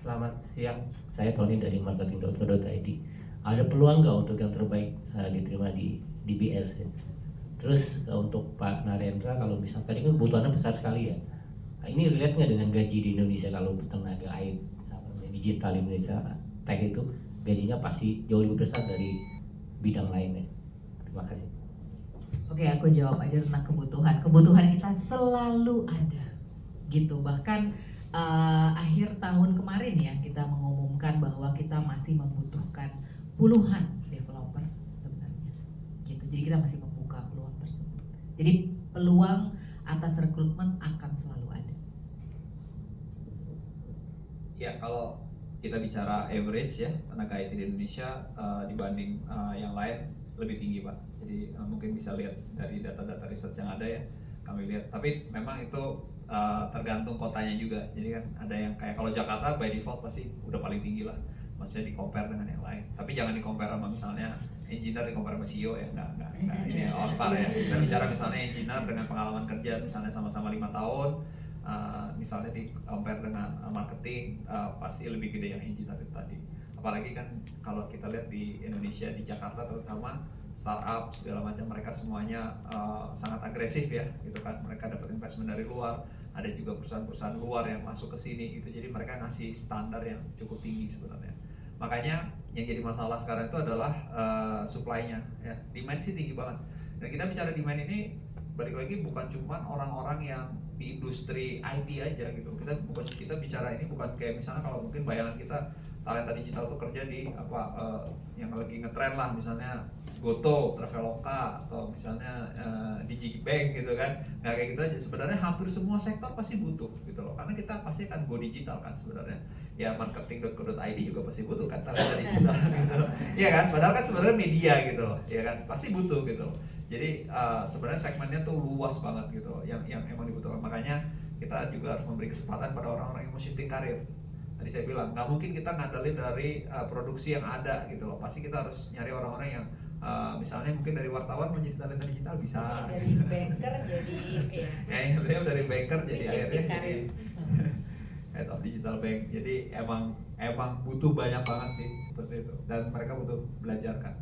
Selamat siang, saya Tony dari marketing.co.id. Ada peluang nggak untuk yang terbaik diterima di DBS ya? Terus untuk Pak Narendra, kalau misalnya tadi kan kebutuhannya besar sekali ya. Nah, ini relate nggak dengan gaji di Indonesia kalau tenaga IT, digital Indonesia tech itu gajinya pasti jauh lebih besar dari bidang lainnya. Terima kasih. Oke, aku jawab aja tentang kebutuhan. Kebutuhan kita selalu ada, gitu. Bahkan akhir tahun kemarin ya kita mengumumkan bahwa kita masih membutuhkan puluhan developer sebenarnya, gitu. Jadi kita masih membuka peluang tersebut. Jadi peluang atas rekrutmen akan selalu ada. Ya, kalau kita bicara average ya tenaga IT di Indonesia dibanding yang lain lebih tinggi Pak. Jadi mungkin bisa lihat dari data-data riset yang ada ya, kami lihat. Tapi memang itu tergantung kotanya juga. Jadi kan ada yang kayak kalau Jakarta by default pasti udah paling tinggi lah, maksudnya di compare dengan yang lain. Tapi jangan di compare sama misalnya engineer di compare sama CEO ya, nggak ini on par ya. Kita bicara misalnya engineer dengan pengalaman kerja misalnya sama-sama 5 tahun, misalnya di compare dengan marketing, pasti lebih gede yang engineer itu tadi. Apalagi kan kalau kita lihat di Indonesia, di Jakarta terutama, startup segala macam mereka semuanya sangat agresif ya gitu kan. Mereka dapat investment dari luar, ada juga perusahaan-perusahaan luar yang masuk ke sini gitu. Jadi mereka ngasih standar yang cukup tinggi sebenarnya. Makanya yang jadi masalah sekarang itu adalah supply-nya ya. Demand sih tinggi banget. Dan kita bicara demand ini balik lagi bukan cuma orang-orang yang di industri IT aja gitu. Kita bicara ini bukan kayak misalnya kalau mungkin bayangan kita talenta digital tuh kerja di yang lagi ngetren lah, misalnya Goto, Traveloka, atau misalnya Digibank gitu kan. Nah kayak gitu aja. Sebenarnya hampir semua sektor pasti butuh gitu loh. Karena kita pasti akan go digital kan sebenarnya. Ya marketing.co.id juga pasti butuh kan talenta digital gitu loh. Iya kan? Padahal kan sebenarnya media gitu loh. Ya kan? Pasti butuh gitu loh. Jadi sebenarnya segmennya tuh luas banget gitu loh, yang emang dibutuhkan. Makanya kita juga harus memberi kesempatan pada orang-orang yang mau shifting karir. Tadi saya bilang nggak mungkin kita ngandelin dari produksi yang ada gitu loh. Pasti kita harus nyari orang-orang yang misalnya mungkin dari wartawan menjadi talenta digital bisa. Dari banker jadi ya beliau dari banker jadi akhirnya jadi head of digital bank. Jadi emang butuh banyak banget sih seperti itu, dan mereka butuh belajar kan.